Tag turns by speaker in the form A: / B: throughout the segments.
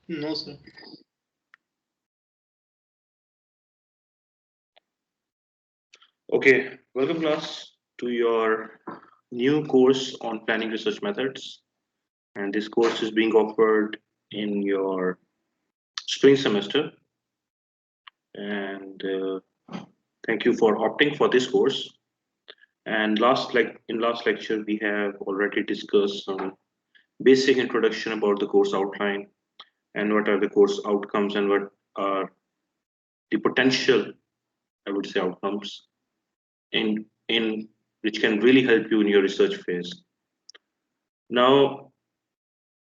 A: No, sir.
B: Okay, welcome class to your new course on planning research methods. And this course is being offered in your spring semester. And thank you for opting for this course. And last lecture, we have already discussed some basic introduction about the course outline and what are the course outcomes and what are the potential, I would say, outcomes in which can really help you in your research phase. Now,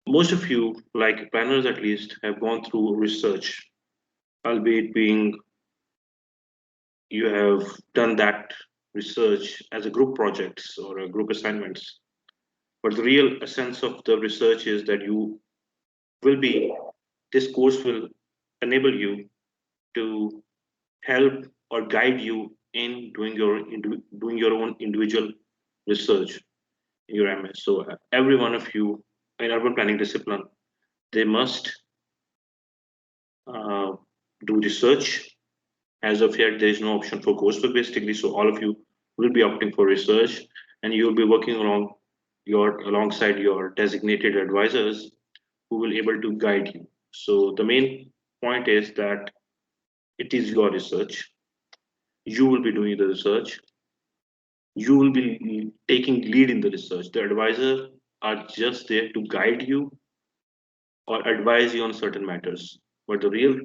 B: most of you, like planners at least, have gone through research, albeit being you have done that research as a group projects or a group assignments. But the real essence of the research is that you will be, this course will enable you to help or guide you in doing your own individual research in your MS. So every one of you in urban planning discipline, they must uh, do research. As of yet, there is no option for coursework-based degree, so all of you will be opting for research, and you will be working alongside your designated advisors who will able to guide you. So the main point is that it is your research. You will be doing the research. You will be taking lead in the research. The advisor are just there to guide you or advise you on certain matters. But the real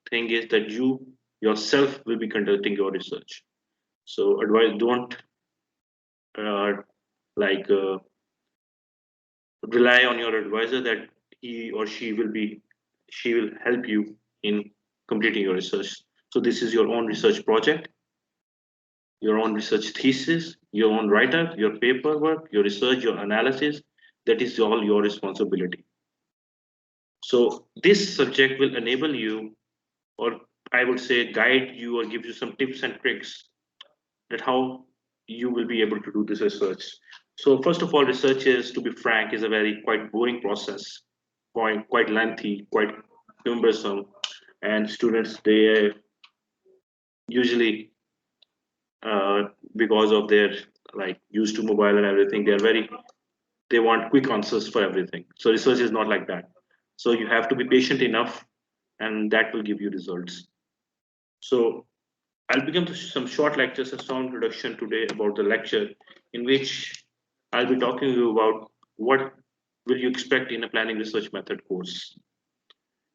B: thing is that you yourself will be conducting your research. So advise don't uh, like rely on your advisor that he or she will help you in completing your research. So this is your own research project, your own research thesis, your own write-up, your paperwork, your research, your analysis. That is all your responsibility. So this subject will enable you, or I would say guide you or give you some tips and tricks that how you will be able to do this research. So first of all, research is, to be frank, is a very quite boring process, quite lengthy, quite cumbersome, and students they usually because of their like used to mobile and everything, they want quick answers for everything. So research is not like that. So you have to be patient enough, and that will give you results. So I'll begin with some short lectures, a strong introduction today about the lecture, in which I'll be talking to you about what will you expect in a planning research method course.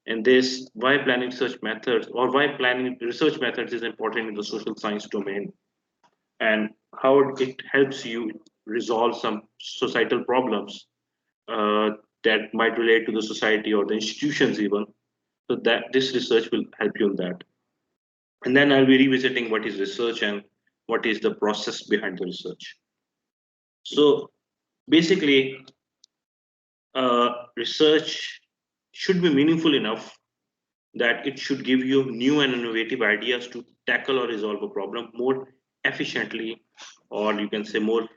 B: And this, why planning research methods or why planning research methods is important in the social science domain, and how it helps you resolve some societal problems uh, that might relate to the society or the institutions even. So that this research will help you in that. And then I'll be revisiting what is research and what is the process behind the research. So basically, research should be meaningful enough that it should give you new and innovative ideas to tackle or resolve a problem more efficiently, or you can say more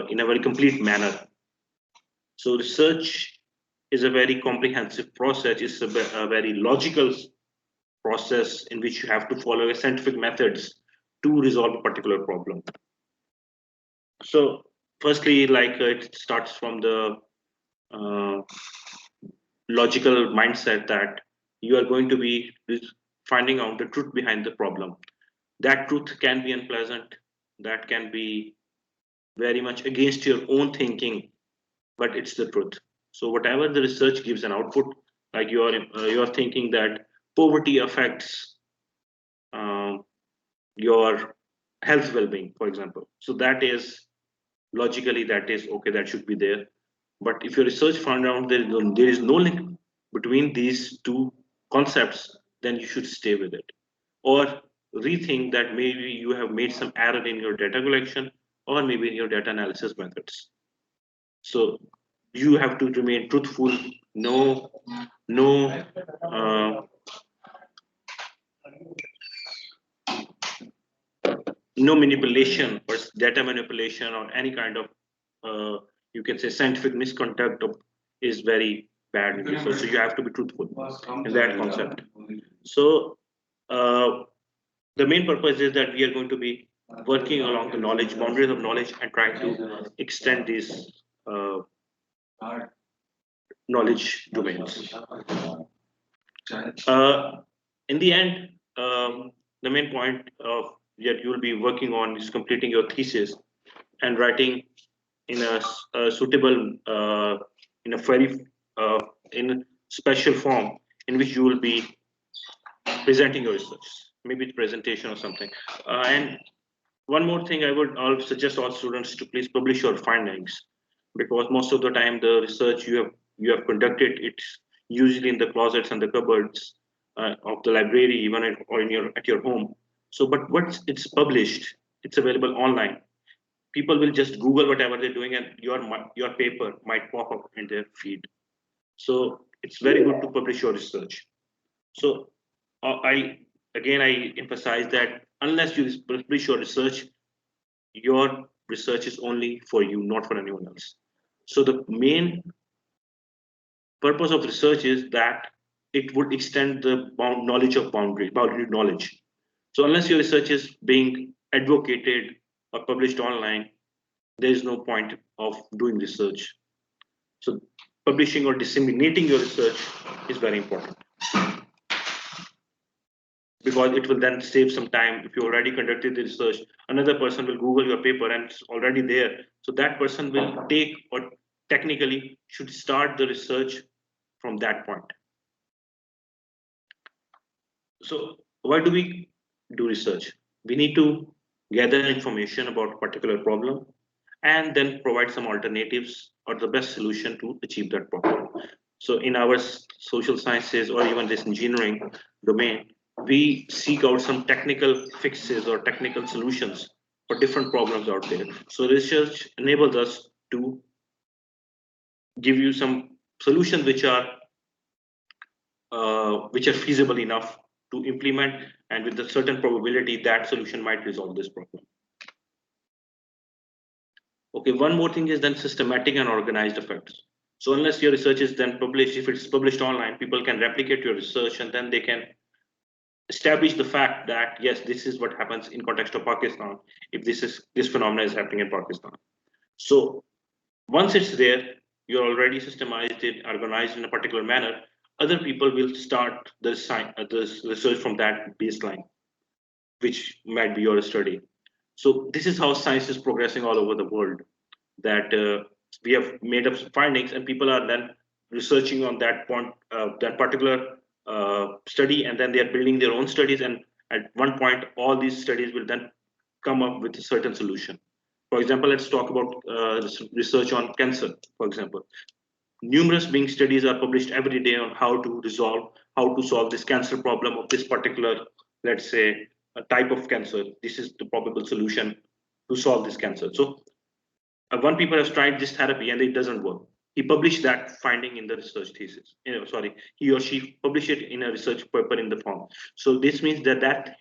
B: in a very complete manner. So research is a very comprehensive process. It's a very logical process in which you have to follow a scientific methods to resolve a particular problem. So firstly, it starts from the uh, logical mindset that you are going to be finding out the truth behind the problem. That truth can be unpleasant, that can be very much against your own thinking, but it's the truth. So whatever the research gives an output, like you're thinking that poverty affects um, your health well-being, for example. So that is logically that is okay, that should be there. But if your research found out there is no link between these two concepts, then you should stay with it, or rethink that maybe you have made some error in your data collection or maybe in your data analysis methods. So you have to remain truthful. No no uh, no manipulation or data manipulation or any kind of you can say scientific misconduct is very bad in research. So you have to be truthful in that concept. So the main purpose is that we are going to be working along the knowledge boundaries of knowledge and trying to extend these knowledge domains. In the end, the main point of that you will be working on is completing your thesis and writing in a suitable, in a very in special form in which you will be presenting your research, maybe the presentation or something. And one more thing, I would suggest all students to please publish your findings, because most of the time the research you have conducted, it's usually in the closets and the cupboards of the library, even or in at your home. So, but once it's published, it's available online. People will just Google whatever they're doing, and your paper might pop up in their feed. So it's very good to publish your research. So I emphasize that unless you publish your research is only for you, not for anyone else. So the main purpose of research is that it would extend the knowledge of boundary knowledge. So unless your research is being advocated or published online, there is no point of doing research. So publishing or disseminating your research is very important, because it will then save some time. If you already conducted the research, another person will Google your paper and it's already there. So that person will take, or technically should start the research from that point. So why do we do research? We need to gather information about a particular problem and then provide some alternatives or the best solution to achieve that problem. So in our social sciences or even this engineering domain, we seek out some technical fixes or technical solutions for different problems out there. So research enables us to give you some solutions which are feasible enough to implement, and with a certain probability that solution might resolve this problem. Okay, one more thing is then systematic and organized effects. So unless your research is then published, if it's published online, people can replicate your research and then they can establish the fact that yes, this is what happens in context of Pakistan if this phenomena is happening in Pakistan. So once it's there, you're already systemized it, organized in a particular manner. Other people will start this research from that baseline, which might be your study. So this is how science is progressing all over the world. That we have made up findings, and people are then researching on that point, that particular study, and then they are building their own studies. And at one point, all these studies will then come up with a certain solution. For example, let's talk about research on cancer. For example, numerous being studies are published every day on how to solve this cancer problem of this particular, let's say, a type of cancer. This is the probable solution to solve this cancer. So one people has tried this therapy and it doesn't work. He published that finding in the research thesis. He or she published it in a research paper in the form. So this means that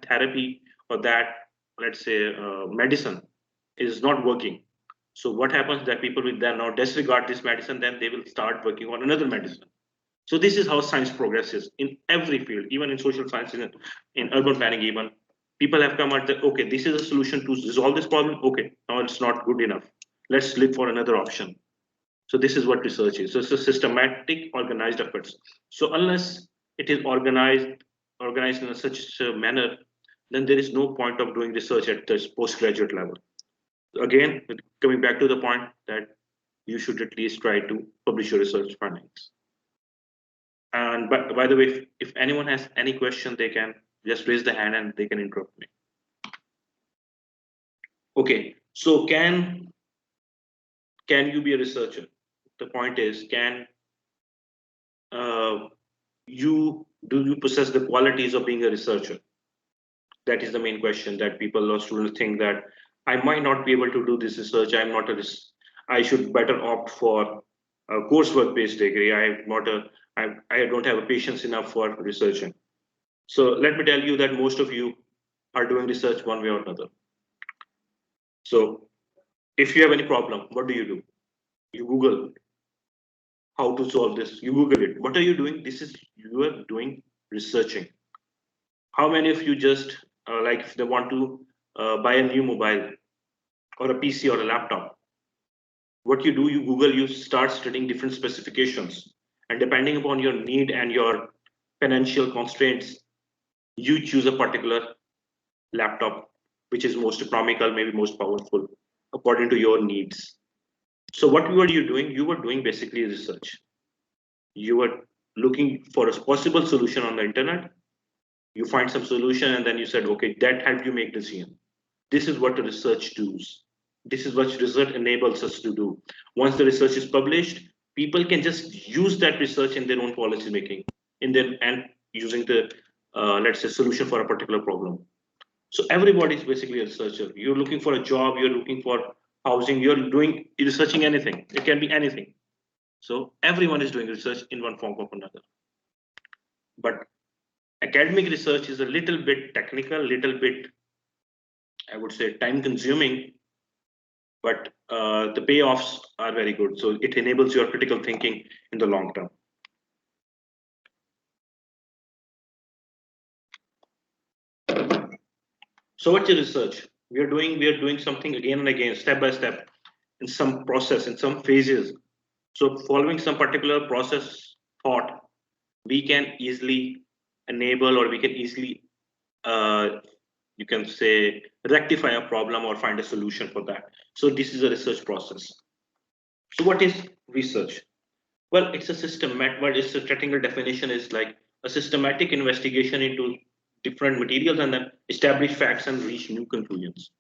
B: therapy or that, let's say, medicine is not working. So what happens that people will then now disregard this medicine, then they will start working on another medicine. So this is how science progresses in every field, even in social sciences, in urban planning even. People have come at the, okay, this is a solution to resolve this problem. Okay, now it's not good enough. Let's look for another option. So this is what research is. So it's a systematic, organized efforts. So unless it is organized in such a manner, then there is no point of doing research at this postgraduate level. Again, coming back to the point that you should at least try to publish your research findings. And by the way, if anyone has any question, they can just raise the hand and they can interrupt me. Okay, so can you be a researcher? The point is, can you possess the qualities of being a researcher? That is the main question that people or students think, that I might not be able to do this research. I should better opt for a coursework based degree. I don't have a patience enough for researching. So let me tell you that most of you are doing research one way or another. So if you have any problem, what do? You Google. how to solve this. You Google it. What are you doing? This is you are doing researching. How many of you just like if they want to buy a new mobile or a PC or a laptop, what you do, you Google, you start studying different specifications, and depending upon your need and your financial constraints, you choose a particular laptop which is most economical, maybe most powerful, according to your needs. So what were you doing? You were doing basically research. You were looking for a possible solution on the internet. You find some solution and then you said, okay, that helped you make decision. This is what research does. This is what research enables us to do. Once the research is published, people can just use that research in their own policy making, in their and using the let's say solution for a particular problem. So everybody is basically a researcher. You're looking for a job, you're looking for housing, you're doing researching anything. It can be anything. So everyone is doing research in one form or another. But academic research is a little bit technical, little bit, I would say, time consuming, but the payoffs are very good. So it enables your critical thinking in the long term. So what's your research? We are doing something again and again, step by step, in some process, in some phases. So following some particular process thought, we can easily enable, or we can easily you can say rectify a problem or find a solution for that. So this is a research process. So what is research? Well, it's a systematic, but its a technical definition is like a systematic investigation into different materials and then establish facts and reach new conclusions.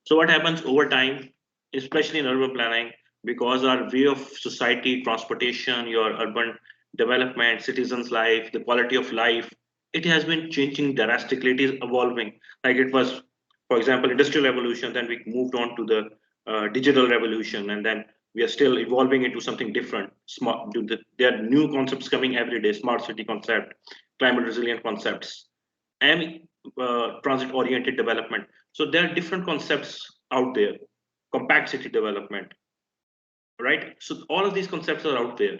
B: So what happens over time, especially in urban planning, because our way of society, transportation, your urban development, citizens' life, the quality of life, it has been changing drastically. It is evolving. Like it was, for example, industrial revolution, then we moved on to the digital revolution, and then we are still evolving into something different. There are new concepts coming every day, smart city concept, climate resilient concepts, and transit oriented development. So there are different concepts out there, compact city development, right? So all of these concepts are out there.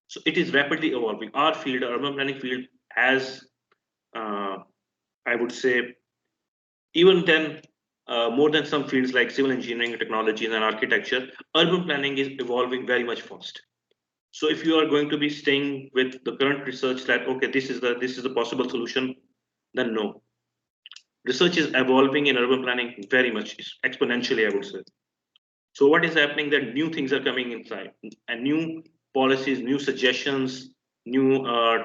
B: So it is rapidly evolving. Our field, our urban planning field, has, I would say, even then, more than some fields like civil engineering, technology, and architecture, urban planning is evolving very much fast. So if you are going to be staying with the current research that okay, this is the possible solution, then no. Research is evolving in urban planning very much exponentially, I would say. So what is happening that new things are coming inside, and new policies, new suggestions, new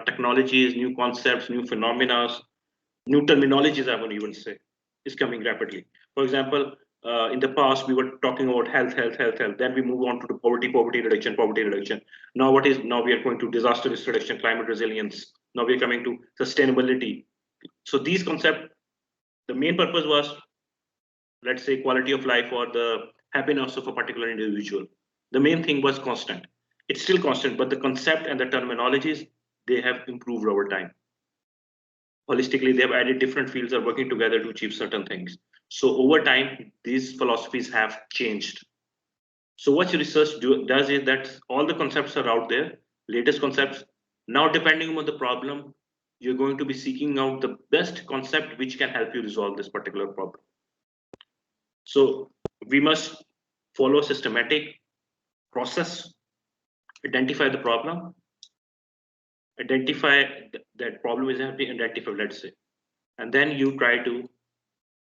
B: technologies, new concepts, new phenomena, new terminologies, I would even say, is coming rapidly. For example, in the past, we were talking about health, health, health, health. Then we move on to the poverty, poverty reduction, poverty reduction. Now we are going to disaster risk reduction, climate resilience. Now we are coming to sustainability. So these concepts, the main purpose was, let's say, quality of life or the happiness of a particular individual. The main thing was constant. It's still constant, but the concept and the terminologies, they have improved over time. Holistically, they have added different fields are working together to achieve certain things. So over time, these philosophies have changed. So what your research does is that all the concepts are out there, latest concepts. Now, depending on the problem, you're going to be seeking out the best concept which can help you resolve this particular problem. So we must follow a systematic process, identify the problem, identify that problem is being identified, let's say, and then you try to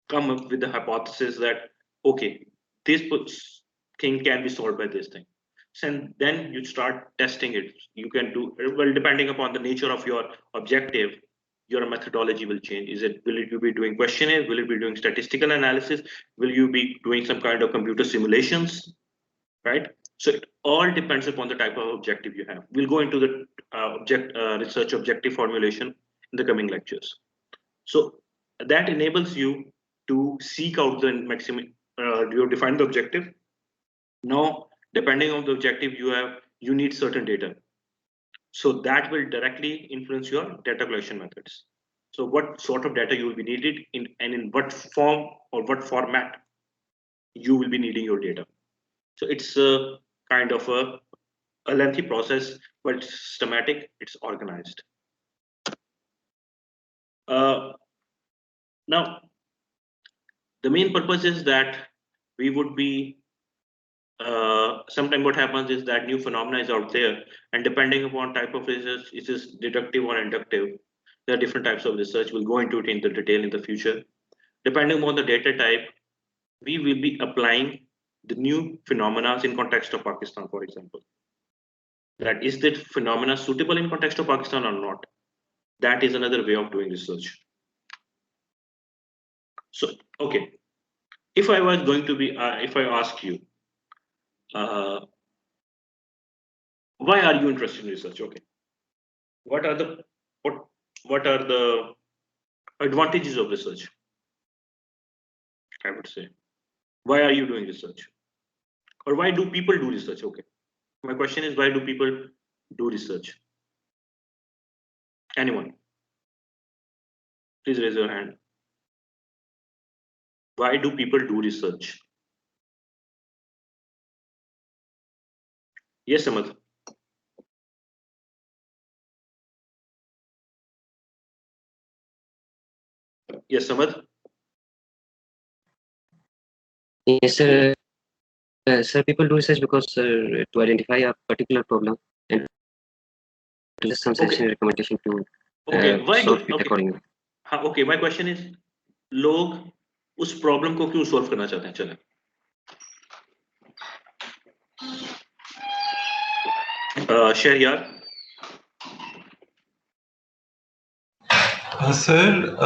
B: come up with the hypothesis that okay, this thing can be solved by this thing. So then you start testing it. You can do well depending upon the nature of your objective. Your methodology will change. Will it be doing questionnaire? Will it be doing statistical analysis? Will you be doing some kind of computer simulations? Right. So it all depends upon the type of objective you have. We'll go into the research objective formulation in the coming lectures. So that enables you to seek out the maximum. You define the objective. Now, depending on the objective you have, you need certain data. So that will directly influence your data collection methods. So what sort of data you will be needed in, and in what form or what format you will be needing your data. So it's a kind of a a lengthy process, but it's systematic, it's organized. Now, the main purpose is that we would be, sometimes what happens is that new phenomena is out there, and depending upon type of research, it is deductive or inductive. There are different types of research. We'll go into it in the detail in the future. Depending on the data type, we will be applying the new phenomena in context of Pakistan, for example. That is that phenomena suitable in context of Pakistan or not? That is another way of doing research. So, okay, if I was going to be, if I ask you, why are you interested in research? Okay, what are the what are the advantages of research? I would say, why are you doing research, or why do people do research? Okay, my question is, why do people do research? Anyone? Please raise your hand. Why do people do research? Yes, Samad. Yes, Samad.
A: Yes, sir. Sir, people do research because to identify a particular problem and to just some suggestion recommendation to solve it accordingly.
B: हाँ, okay. My question is, लोग उस problem को क्यों solve करना चाहते हैं? चलें. Shahriyar.
C: Sir,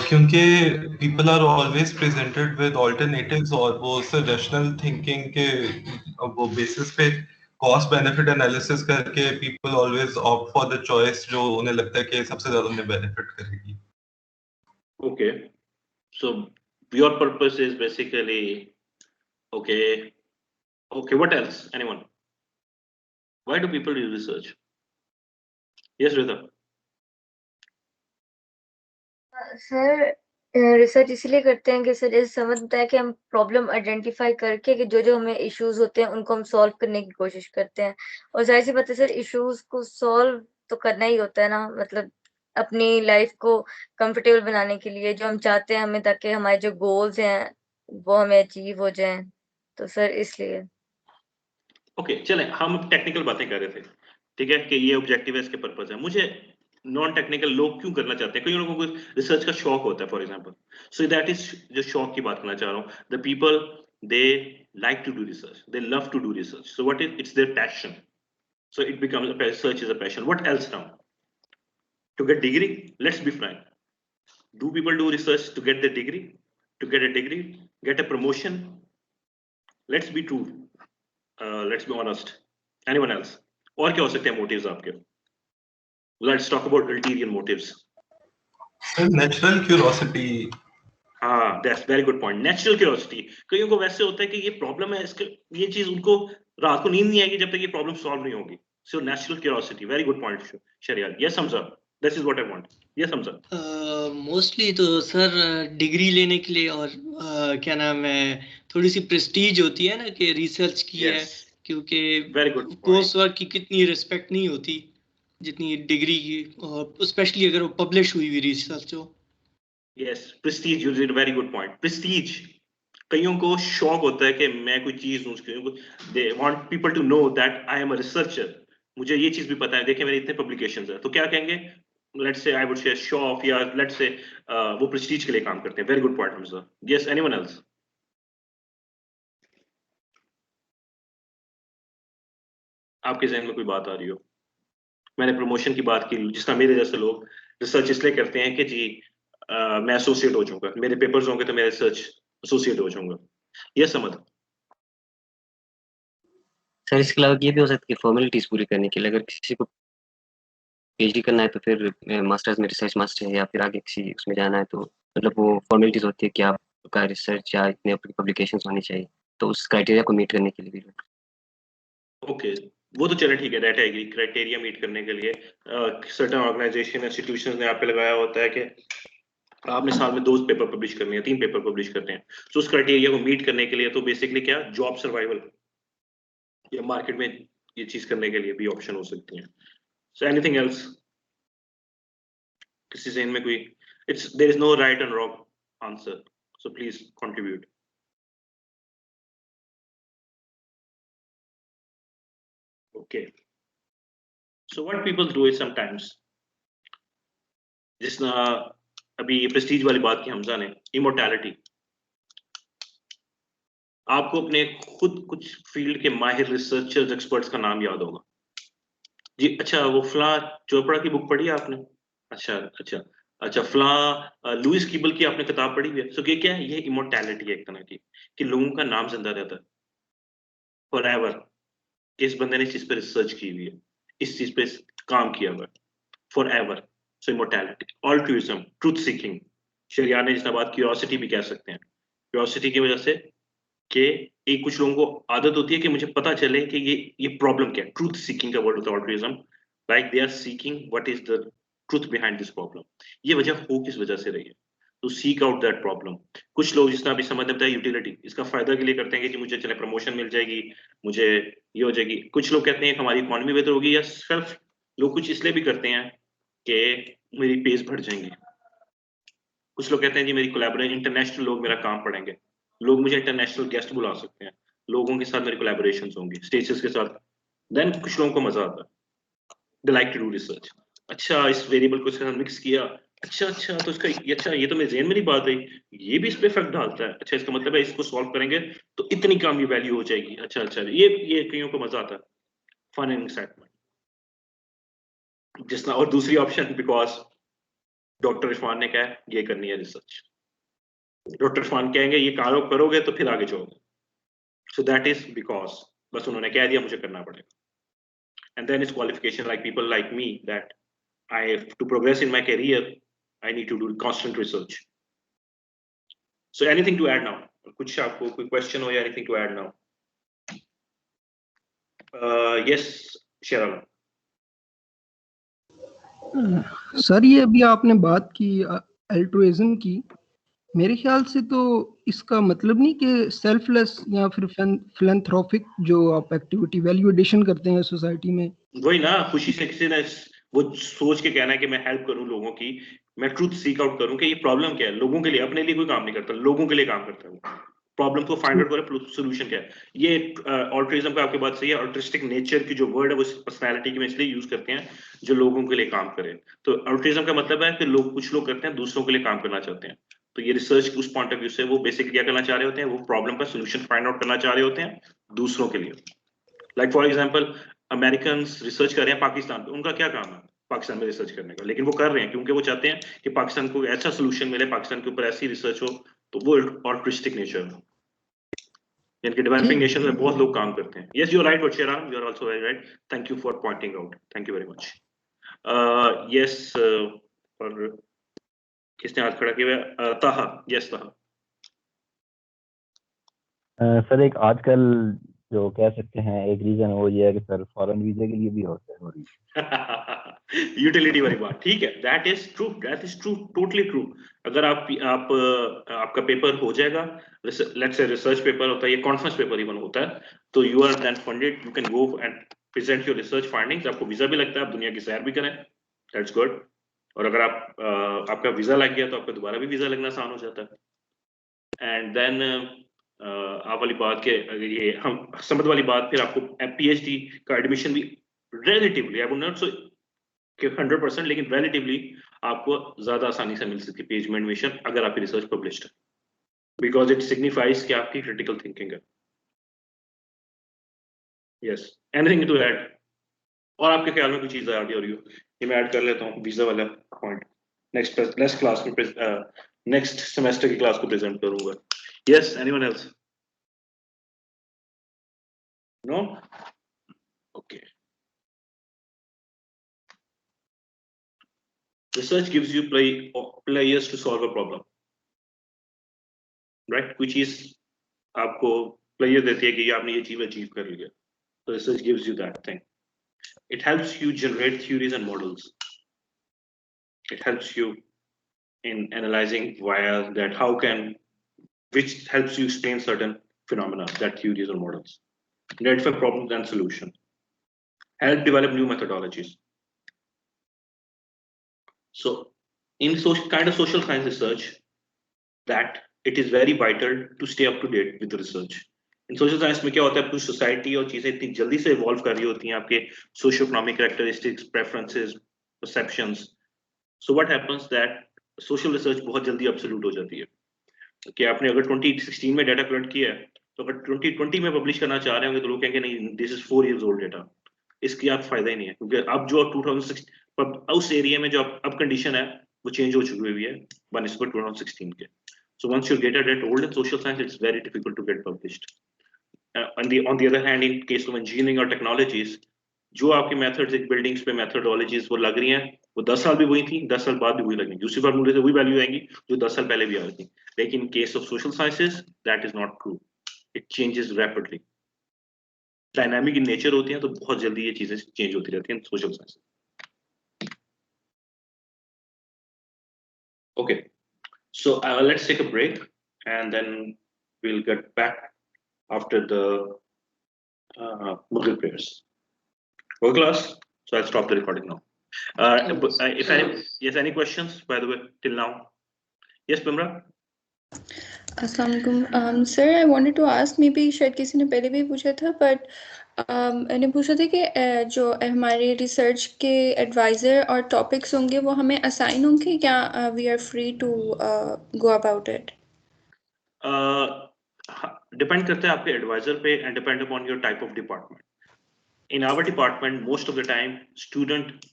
C: क्योंकि people are always presented with alternatives और वो उससे rational thinking के वो basis पे cost benefit analysis करके people always opt for the choice जो उन्हें लगता है कि सबसे ज़्यादा उन्हें benefit करेगी.
B: Okay, so your purpose is basically, okay. What else? Anyone? Why do people do research? Yes, Rita.
D: Sir research इसलिए करते हैं कि सर जैसे समझता है कि हम प्रॉब्लम आइडेंटिफाई करके कि जो हमें इश्यूज होते हैं उनको हम सॉल्व करने की कोशिश करते हैं, और जाहिर सी बात है सर इश्यूज को सॉल्व तो करना ही होता है ना, मतलब अपनी लाइफ को कंफर्टेबल बनाने के लिए जो हम चाहते हैं हमें, ताकि हमारे जो गोल्स हैं वो हमें अचीव हो जाएं, तो सर इसलिए.
B: ओके, चलें, हम टेक्निकल बातें कर रहे थे, ठीक है, कि ये ऑब्जेक्टिव है, इसके पर्पस है. मुझे नॉन टेक्निकल लोग क्यों करना चाहते हैं? कई लोगों को रिसर्च का शौक होता है, for example. So that is जो शौक की बात करना चाह रहा हूँ. The people, they like to do research, they love to do research. So what is, it's their passion, so it becomes a research is a passion. What else now? To get degree? Let's be frank, do people do research to get the degree, to get a degree, get a promotion? Let's be true, let's be honest. Anyone else? और क्या हो सकते हैं motives आपके? Let's talk about ulterior motives.
C: Natural curiosity.
B: हाँ, that's very good point. Natural curiosity. कईयों को वैसे होता है कि ये प्रॉब्लम है, इसके ये चीज उनको रात को नींद नहीं आएगी जब तक ये प्रॉब्लम सॉल्व नहीं होगी. So natural curiosity, very good point, Shahriyar. Yes, Hamza. This is what I want. Yes, Hamza.
E: Mostly तो सर डिग्री लेने के लिए, और क्या नाम है, थोड़ी सी प्रेस्टीज होती है ना कि रिसर्च की है, क्योंकि कोर्स वर्क की कितनी रिस्पेक्ट नहीं होती जितनी डिग्री की, और स्पेशली अगर वो पब्लिश हुई रिसर्च हो.
B: Yes, prestige. You did a very good point. Prestige. कईयों को शौक होता है कि मैं कोई चीज हूँ, they want people to know that I am a researcher. मुझे ये चीज भी पता है, देखिए मेरे इतने publications हैं, तो क्या कहेंगे? Let's say I would say show off, या let's say वो prestige के लिए काम करते हैं. Very good point, Hamza. Yes, anyone else? आपके जहन में कोई बात आ रही हो? मैंने प्रमोशन की बात की, जिस तरह मेरे जैसे लोग रिसर्च इसलिए करते हैं कि जी मैं एसोसिएट हो जाऊंगा, मेरे पेपर्स होंगे तो मैं रिसर्च एसोसिएट हो जाऊंगा. ये समझ.
A: सर इसके अलावा ये भी हो सकता है कि फॉर्मेलिटीज पूरी करने के लिए, अगर किसी को पीएचडी करना है तो फिर मास्टर्स में रिसर्च मास्टर है, या फिर आगे किसी उसमें जाना है तो मतलब वो फॉर्मेलिटीज होती है कि आपका रिसर्च या इतने पब्लिकेशंस होनी चाहिए, तो उस क्राइटेरिया को मीट करने के लिए भी.
B: ओके, वो तो चले ठीक है, डेटा एग्री क्राइटेरिया मीट करने के लिए सर्टेन ऑर्गेनाइजेशन इंस्टीट्यूशंस ने आप पे लगाया होता है कि आपने साल में 2 पेपर पब्लिश करने हैं, 3 पेपर पब्लिश करने हैं. सो उस क्राइटेरिया को मीट करने के लिए तो बेसिकली क्या, जॉब सर्वाइवल या मार्केट में ये चीज करने के लिए भी ऑप्शन हो सकती है. So anything else? किसी से इनमें कोई, there is no right and wrong answer, so please contribute. Okay, so what people do is sometimes, जिसना अभी ये प्रेस्टीज वाली बात की हमजा ने, इमोर्टैलिटी. आपको अपने खुद कुछ फील्ड के माहिर रिसर्चर्स एक्सपर्ट्स का नाम याद होगा जी. अच्छा, वो फ्ला चोपड़ा की बुक पढ़ी है आपने? अच्छा, फ्ला लुइस कीबल की आपने किताब पढ़ी हुई है? सो ये क्या है? ये इमोर्टैलिटी है एक तरह की, कि लोगों का नाम जिंदा रहता है फॉरएवर. इस बंदे ने इस चीज पे रिसर्च की हुई है, इस चीज पे काम किया हुआ है फॉरएवर. सो इमोर्टैलिटी. ऑल्ट्रुइज्म, ट्रूथ सीकिंग, शरिया ने जितना बात क्यूरियोसिटी भी कह सकते हैं. क्यूरियोसिटी की वजह से कि एक कुछ लोगों को आदत होती है कि मुझे पता चले कि ये प्रॉब्लम क्या है. ट्रूथ सीकिंग का वर्ड होता है altruism. Like they are seeking what is the truth behind this problem. ये वजह हो किस वजह से रही है, to seek out that problem. कुछ लोग जितना अभी समझ में आता है यूटिलिटी, इसका फायदा के लिए करते हैं कि मुझे चले प्रमोशन मिल जाएगी, मुझे ये हो जाएगी. कुछ लोग कहते हैं हमारी इकोनॉमी बेहतर होगी, या सिर्फ लोग कुछ इसलिए भी करते हैं कि मेरी पेज बढ़ जाएंगी. कुछ लोग कहते हैं जी मेरी कोलैबोरेशन, इंटरनेशनल लोग मेरा काम पढ़ेंगे, लोग मुझे इंटरनेशनल गेस्ट बुला सकते हैं, लोगों के साथ मेरी कोलैबोरेशंस होंगी, स्टेजेस के साथ. देन कुछ लोगों को मजा आता है, they like to do research. अच्छा, इस वेरिएबल को इसके साथ मिक्स किया, अच्छा तो इसका अच्छा, ये तो मेरे ज़हन में नहीं बात आई, ये भी इस पे इफेक्ट डालता है. अच्छा, इसका मतलब है इसको सॉल्व करेंगे तो इतनी कम ये वैल्यू हो जाएगी. अच्छा, ये कईयों को मजा आता है, फन एंड एक्साइटमेंट. जिसना और दूसरी ऑप्शन, बिकॉज डॉक्टर इरफान ने कहा ये करनी है रिसर्च, डॉक्टर इरफान कहेंगे ये करोगे तो फिर आगे जाओगे. सो दैट इज बिकॉज बस उन्होंने कह दिया मुझे करना पड़ेगा. And then is qualification, like people like me, that I have to progress in my career, I need to do constant research. So anything to add now? कुछ आपको कोई क्वेश्चन हो या anything to add now? Yes Cheryl.
F: Sir, ये अभी आपने बात की अल्ट्रुइज्म की, मेरे ख्याल से तो इसका मतलब नहीं कि सेल्फलेस या फिर फिलैंथ्रोपिक जो आप एक्टिविटी वैल्यू एडिशन करते हैं सोसाइटी में,
B: वही ना, खुशी से किसी ने वो सोच के कहना है कि मैं हेल्प करूं लोगों की, मैं ट्रूथ सीक आउट करूं कि ये प्रॉब्लम क्या है. लोगों के लिए, अपने लिए कोई काम नहीं करता, लोगों के लिए काम करता है. वो प्रॉब्लम को फाइंड आउट करे, सोल्यूशन क्या है. ये ऑल्ट्रुइज्म का आपकी बात सही है. ऑल्ट्रिस्टिक नेचर की जो वर्ड है वो पर्सनालिटी की में इसलिए यूज करते हैं जो लोगों के लिए काम करे. तो ऑल्ट्रुइज्म का मतलब है कि कुछ लोग करते हैं दूसरों के लिए काम करना चाहते हैं. तो ये रिसर्च उस पॉइंट ऑफ व्यू से वो बेसिकली क्या करना चाह रहे होते हैं, वो प्रॉब्लम का सोल्यूशन फाइंड आउट करना चाह रहे होते हैं दूसरों के लिए. Like for example, American research कर रहे हैं पाकिस्तान पे, उनका क्या काम है पाकिस्तान में रिसर्च करने का, लेकिन वो कर रहे हैं क्योंकि वो चाहते हैं कि पाकिस्तान को ऐसा सोल्यूशन मिले, पाकिस्तान के ऊपर ऐसी रिसर्च हो. तो वो ऑल्ट्रिस्टिक नेचर है. इनके डेवलपिंग नेशन में बहुत लोग काम करते हैं. Yes, you are right Vashiram, you are also very right. Thank you for pointing out, thank you very much. Yes, और किसने हाथ खड़ा किया? ताहा. यस ताहा.
G: सर, एक आजकल जो कह सकते हैं एक रीजन वो ये है कि सर फॉरेन वीजे के लिए भी होता है.
B: यूटिलिटी वाली बात, ठीक है. That is true, totally true. अगर आपका पेपर हो जाएगा, लेट्स से रिसर्च पेपर होता है, ये कॉन्फ्रेंस पेपर इवन होता है, तो you are then funded, you can go and present your research findings. आपको वीजा भी लगता है, आप दुनिया की सैर भी करें, दैट्स गुड. और अगर आपका वीजा लग गया तो आपका दोबारा भी वीजा लगना आसान हो जाता है. एंड देन आप वाली बात के, ये हम समझ वाली बात, फिर आपको पीएचडी का एडमिशन भी रिलेटिवली, आई वुड नॉट से 100%, लेकिन रिलेटिवली आपको ज्यादा आसानी से मिल सकती है पीएचडी में एडमिशन, अगर आपकी रिसर्च पब्लिश्ड है, बिकॉज इट सिग्निफाइज कि आपकी क्रिटिकल थिंकिंग है. Yes, anything to add? और आपके ख्याल में कोई चीज आ रही हो? ये मैं ऐड कर लेता हूँ वीजा वाला पॉइंट, नेक्स्ट क्लास में, नेक्स्ट सेमेस्टर की क्लास को प्रेजेंट करूंगा. Yes, anyone else? No? Okay. Research gives you players to solve a problem, right? कोई चीज आपको प्लेयर देती है कि आपने ये चीज अचीव कर लिया, so research gives you that thing. It helps you generate theories and models. It helps you in analyzing which helps you explain certain phenomena, that theories or models. Identify problems and solution. help develop new methodologies. So in kind of social science research, that it is very vital to stay up to date with the research. In social science में क्या होता है, पूरी society और चीजें इतनी जल्दी से इवॉल्व कर रही होती हैं, आपके socio economic characteristics, preferences, perceptions. So what happens that social research बहुत जल्दी अब्सोल्यूट हो जाती है कि आपने अगर 2016 में डाटा कलेक्ट किया है तो अगर 2020 में पब्लिश करना चाह रहे होंगे तो लोग कहेंगे नहीं, this is 4 years old data, इसकी आप फायदा ही नहीं है, क्योंकि अब जो 2006 उस एरिया में जो अब कंडीशन है वो चेंज हो चुकी हुई है बनिस्बत 2016 के. So once your data get old in social science, it's very difficult to get published. On the other hand, in case of engineering or technologies, जो आपकी methods एक buildings पे methodologies वो लग रही हैं, वो 10 साल भी वही थी, 10 साल बाद भी वही लगेंगी, दूसरी फार्मूले से वही वैल्यू आएंगी जो 10 साल पहले भी आ रही थी. लेकिन in case of social sciences, that is not true. It changes rapidly. Dynamic in nature होती हैं, तो बहुत जल्दी ये चीजें change होती रहती हैं social sciences. Okay. So let's take a break and then we'll get back after the Maghrib prayers. Okay, class? So I'll stop the recording now. If any questions, by the way, till now? Yes, Pimra?
H: Assalamualaikum. Sir, I wanted to ask, maybe शायद किसी ने पहले भी पूछा था, but मैंने पूछा था कि जो हमारे रिसर्च के एडवाइजर और टॉपिक्स होंगे वो हमें असाइन होंगे क्या, we are free to go about it?
B: Depend करता है आपके एडवाइजर पे and depend upon your type of department. In our department, most of the time, student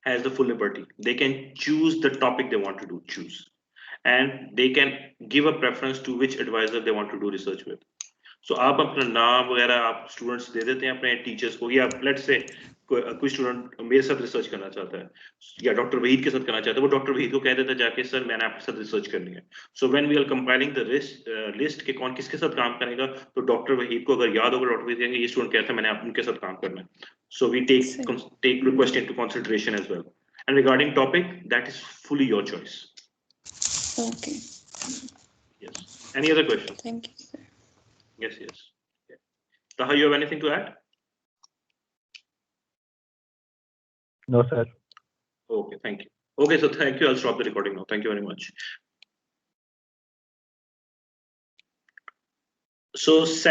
B: has the full liberty. They can choose the topic they want to choose, and they can give a preference to which advisor they want to do research with. So आप अपना नाम वगैरह आप students they देते हैं अपने teachers को, या लेट्स से कोई स्टूडेंट मेरे साथ रिसर्च करना चाहता है या डॉक्टर वहीद के साथ करना चाहता है, वो डॉक्टर वहीद को कह देता है जाके, सर मैंने आपके साथ रिसर्च करनी है. So when we are compiling the list के कौन किसके साथ काम करेगा, तो डॉक्टर वहीद को अगर याद होगा, डॉक्टर वहीद कहेंगे ये स्टूडेंट कहता है मैंने उनके साथ काम करना है. So we take request into consideration as well, and regarding topic that is fully your choice.
H: Okay.
B: Yes. Any other questions?
H: Thank you, sir.
B: Yes. Okay. Taha, you have anything to add?
G: No, sir.
B: Okay, thank you. Okay, so thank you. I'll stop the recording now. Thank you very much. So